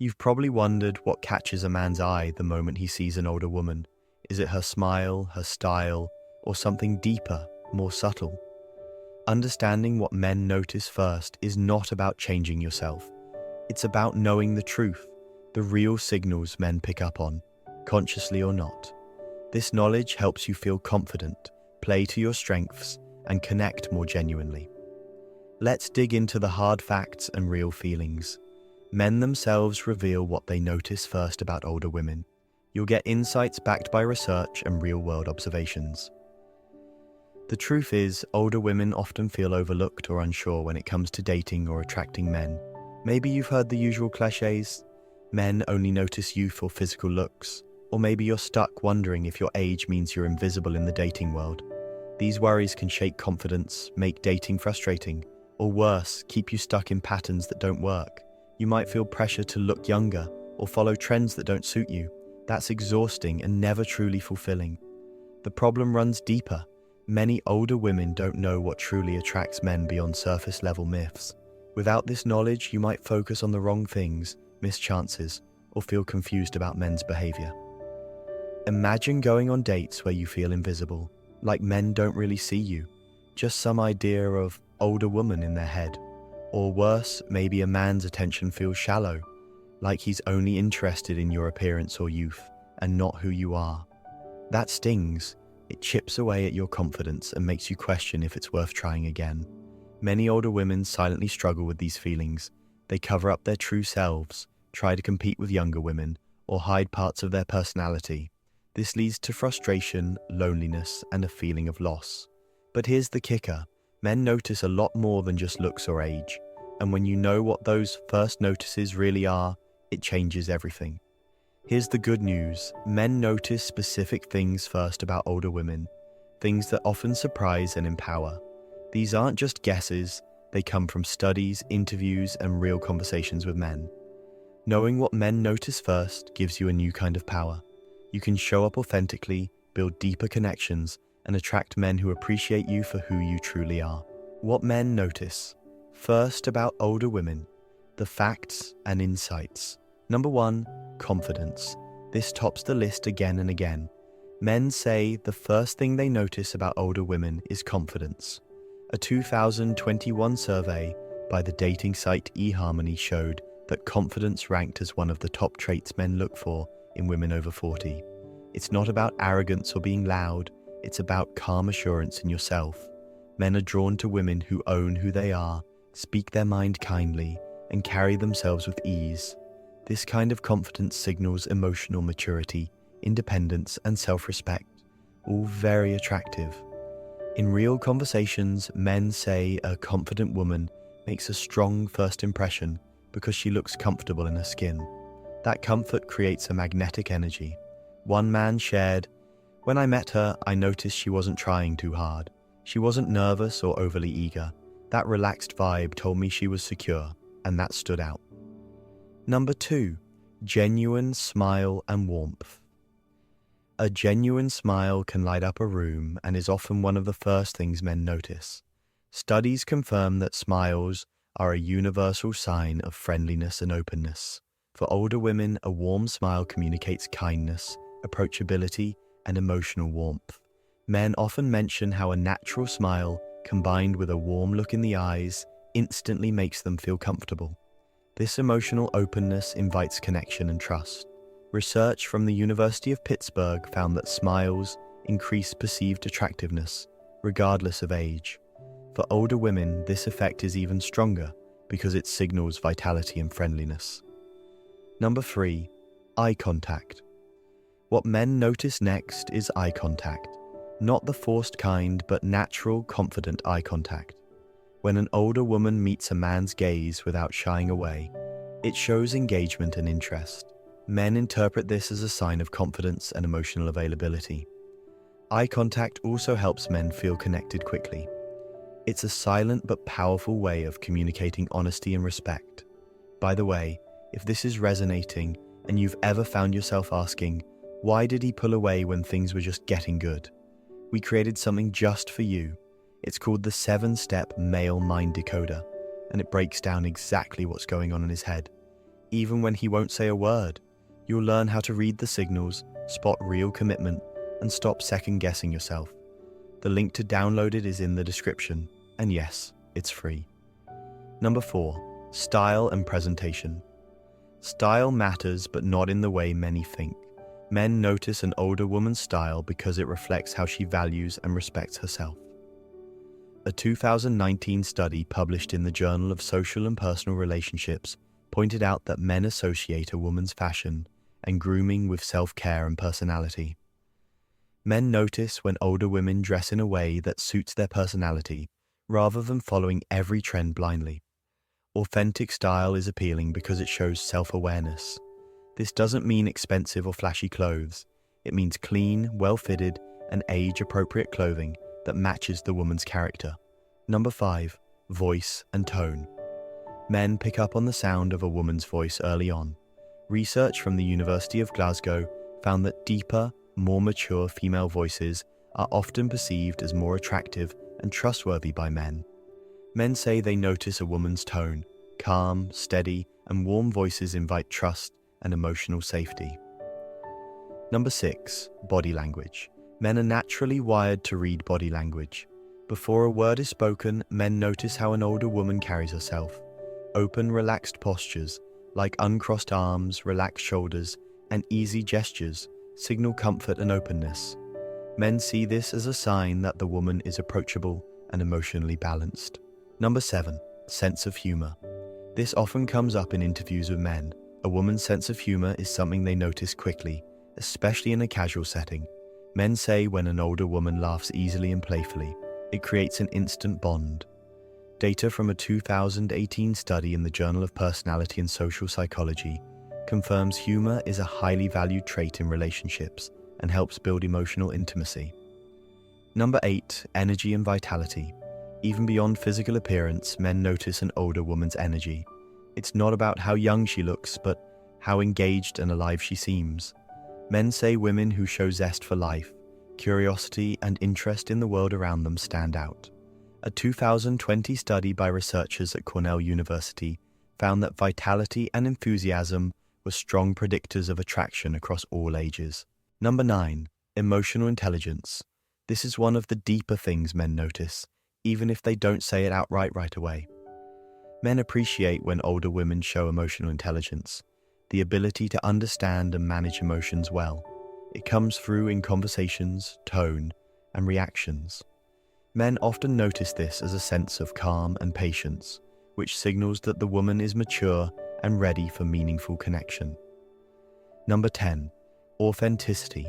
You've probably wondered what catches a man's eye the moment he sees an older woman. Is it her smile, her style, or something deeper, more subtle? Understanding what men notice first is not about changing yourself. It's about knowing the truth, the real signals men pick up on, consciously or not. This knowledge helps you feel confident, play to your strengths, and connect more genuinely. Let's dig into the hard facts and real feelings. Men themselves reveal what they notice first about older women. You'll get insights backed by research and real-world observations. The truth is, older women often feel overlooked or unsure when it comes to dating or attracting men. Maybe you've heard the usual cliches. Men only notice youth or physical looks. Or maybe you're stuck wondering if your age means you're invisible in the dating world. These worries can shake confidence, make dating frustrating, or worse, keep you stuck in patterns that don't work. You might feel pressure to look younger or follow trends that don't suit you. That's exhausting and never truly fulfilling. The problem runs deeper. Many older women don't know what truly attracts men beyond surface-level myths. Without this knowledge, you might focus on the wrong things, miss chances, or feel confused about men's behavior. Imagine going on dates where you feel invisible, like men don't really see you, just some idea of older woman in their head. Or worse, maybe a man's attention feels shallow, like he's only interested in your appearance or youth, and not who you are. That stings. It chips away at your confidence and makes you question if it's worth trying again. Many older women silently struggle with these feelings. They cover up their true selves, try to compete with younger women, or hide parts of their personality. This leads to frustration, loneliness, and a feeling of loss. But here's the kicker. Men notice a lot more than just looks or age, and when you know what those first notices really are, it changes everything. Here's the good news. Men notice specific things first about older women, things that often surprise and empower. These aren't just guesses, they come from studies, interviews, and real conversations with men. Knowing what men notice first gives you a new kind of power. You can show up authentically, build deeper connections, and attract men who appreciate you for who you truly are. What men notice. First, about older women. The facts and insights. Number 1, confidence. This tops the list again and again. Men say the first thing they notice about older women is confidence. A 2021 survey by the dating site eHarmony showed that confidence ranked as one of the top traits men look for in women over 40. It's not about arrogance or being loud. It's about calm assurance in yourself. Men are drawn to women who own who they are, speak their mind kindly, and carry themselves with ease. This kind of confidence signals emotional maturity, independence, and self-respect, all very attractive. In real conversations, men say a confident woman makes a strong first impression because she looks comfortable in her skin. That comfort creates a magnetic energy. One man shared, "When I met her, I noticed she wasn't trying too hard. She wasn't nervous or overly eager. That relaxed vibe told me she was secure, and that stood out." Number 2, genuine smile and warmth. A genuine smile can light up a room and is often one of the first things men notice. Studies confirm that smiles are a universal sign of friendliness and openness. For older women, a warm smile communicates kindness, approachability, and emotional warmth. Men often mention how a natural smile, combined with a warm look in the eyes, instantly makes them feel comfortable. This emotional openness invites connection and trust. Research from the University of Pittsburgh found that smiles increase perceived attractiveness, regardless of age. For older women, this effect is even stronger because it signals vitality and friendliness. Number 3, eye contact. What men notice next is eye contact. Not the forced kind, but natural, confident eye contact. When an older woman meets a man's gaze without shying away, it shows engagement and interest. Men interpret this as a sign of confidence and emotional availability. Eye contact also helps men feel connected quickly. It's a silent but powerful way of communicating honesty and respect. By the way, if this is resonating and you've ever found yourself asking, why did he pull away when things were just getting good? We created something just for you. It's called the 7-step male mind decoder, and it breaks down exactly what's going on in his head. even when he won't say a word. You'll learn how to read the signals, spot real commitment, and stop second-guessing yourself. The link to download it is in the description, and yes, it's free. Number 4. Style and presentation. Style matters, but not in the way many think. Men notice an older woman's style because it reflects how she values and respects herself. A 2019 study published in the Journal of Social and Personal Relationships pointed out that men associate a woman's fashion and grooming with self-care and personality. Men notice when older women dress in a way that suits their personality, rather than following every trend blindly. Authentic style is appealing because it shows self-awareness. This doesn't mean expensive or flashy clothes. It means clean, well-fitted, and age-appropriate clothing that matches the woman's character. Number 5. Voice and tone. Men pick up on the sound of a woman's voice early on. Research from the University of Glasgow found that deeper, more mature female voices are often perceived as more attractive and trustworthy by men. Men say they notice a woman's tone. Calm, steady, and warm voices invite trust and emotional safety. Number 6. Body language. Men are naturally wired to read body language. Before a word is spoken, men notice how an older woman carries herself. Open, relaxed postures, like uncrossed arms, relaxed shoulders, and easy gestures, signal comfort and openness. Men see this as a sign that the woman is approachable and emotionally balanced. Number 7. Sense of humor. This often comes up in interviews with men. A woman's sense of humor is something they notice quickly, especially in a casual setting. Men say when an older woman laughs easily and playfully, it creates an instant bond. Data from a 2018 study in the Journal of Personality and Social Psychology confirms humor is a highly valued trait in relationships and helps build emotional intimacy. Number 8. Energy and vitality. Even beyond physical appearance, men notice an older woman's energy. It's not about how young she looks, but how engaged and alive she seems. Men say women who show zest for life, curiosity, and interest in the world around them stand out. A 2020 study by researchers at Cornell University found that vitality and enthusiasm were strong predictors of attraction across all ages. Number 9. Emotional intelligence. This is one of the deeper things men notice, even if they don't say it outright right away. Men appreciate when older women show emotional intelligence, the ability to understand and manage emotions well. It comes through in conversations, tone, and reactions. Men often notice this as a sense of calm and patience, which signals that the woman is mature and ready for meaningful connection. Number 10. Authenticity.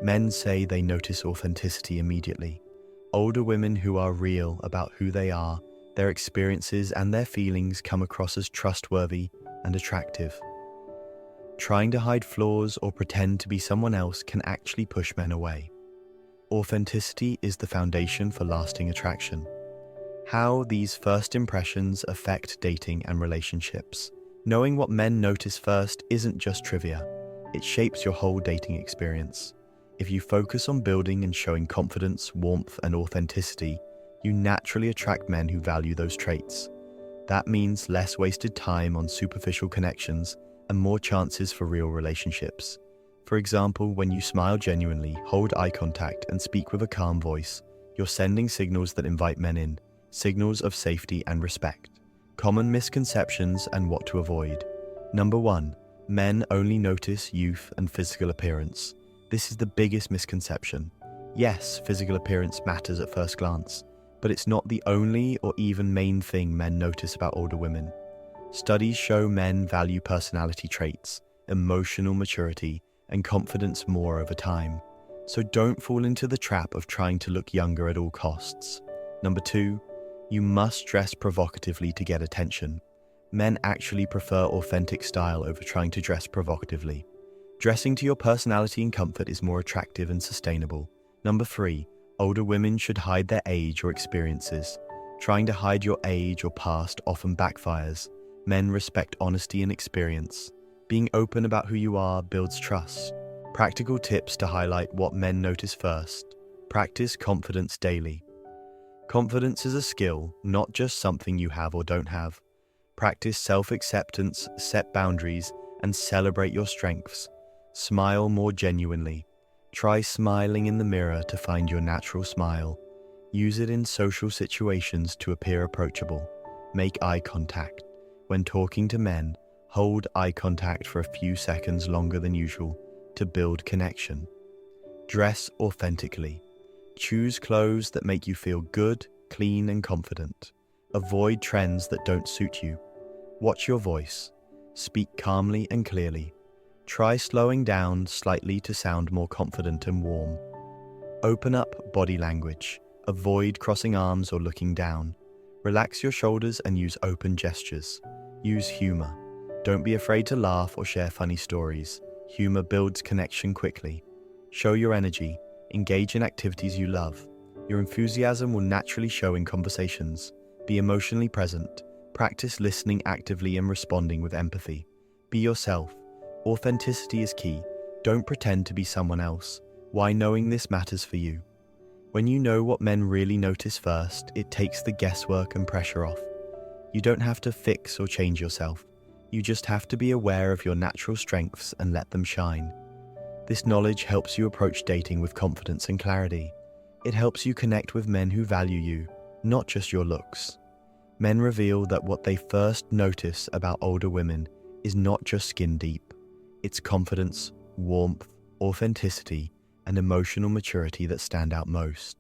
Men say they notice authenticity immediately. Older women who are real about who they are, their experiences and their feelings come across as trustworthy and attractive. Trying to hide flaws or pretend to be someone else can actually push men away. Authenticity is the foundation for lasting attraction. How these first impressions affect dating and relationships. Knowing what men notice first isn't just trivia. It shapes your whole dating experience. If you focus on building and showing confidence, warmth, and authenticity, you naturally attract men who value those traits. That means less wasted time on superficial connections and more chances for real relationships. For example, when you smile genuinely, hold eye contact, and speak with a calm voice, you're sending signals that invite men in, signals of safety and respect. Common misconceptions and what to avoid. Number 1. Men only notice youth and physical appearance. This is the biggest misconception. Yes, physical appearance matters at first glance, but it's not the only or even main thing men notice about older women. Studies show men value personality traits, emotional maturity, and confidence more over time. So don't fall into the trap of trying to look younger at all costs. Number 2, you must dress provocatively to get attention. Men actually prefer authentic style over trying to dress provocatively. Dressing to your personality and comfort is more attractive and sustainable. Number 3, older women should hide their age or experiences. Trying to hide your age or past often backfires. Men respect honesty and experience. Being open about who you are builds trust. Practical tips to highlight what men notice first. Practice confidence daily. Confidence is a skill, not just something you have or don't have. Practice self-acceptance, set boundaries, and celebrate your strengths. Smile more genuinely. Try smiling in the mirror to find your natural smile. Use it in social situations to appear approachable. Make eye contact. When talking to men, hold eye contact for a few seconds longer than usual to build connection. Dress authentically. Choose clothes that make you feel good, clean, and confident. Avoid trends that don't suit you. Watch your voice. Speak calmly and clearly. Try slowing down slightly to sound more confident and warm. Open up body language. Avoid crossing arms or looking down. Relax your shoulders and use open gestures. Use humor. Don't be afraid to laugh or share funny stories. Humor builds connection quickly. Show your energy. Engage in activities you love. Your enthusiasm will naturally show in conversations. Be emotionally present. Practice listening actively and responding with empathy. Be yourself. Authenticity is key. Don't pretend to be someone else. Why knowing this matters for you? When you know what men really notice first, it takes the guesswork and pressure off. You don't have to fix or change yourself. You just have to be aware of your natural strengths and let them shine. This knowledge helps you approach dating with confidence and clarity. It helps you connect with men who value you, not just your looks. Men reveal that what they first notice about older women is not just skin deep. It's confidence, warmth, authenticity, and emotional maturity that stand out most.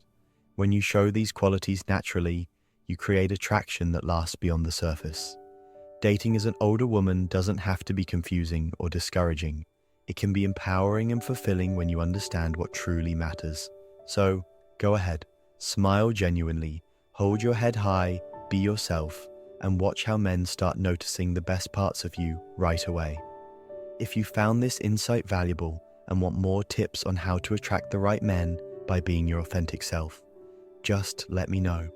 When you show these qualities naturally, you create attraction that lasts beyond the surface. Dating as an older woman doesn't have to be confusing or discouraging. It can be empowering and fulfilling when you understand what truly matters. So, go ahead, smile genuinely, hold your head high, be yourself, and watch how men start noticing the best parts of you right away. If you found this insight valuable and want more tips on how to attract the right men by being your authentic self, just let me know.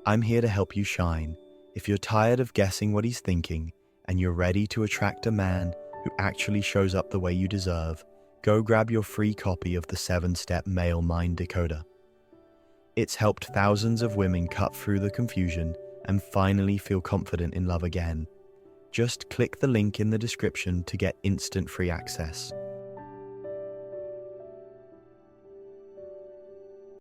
I'm here to help you shine. If you're tired of guessing what he's thinking and you're ready to attract a man who actually shows up the way you deserve, go grab your free copy of the 7-Step Male Mind Decoder. It's helped thousands of women cut through the confusion and finally feel confident in love again. Just click the link in the description to get instant free access.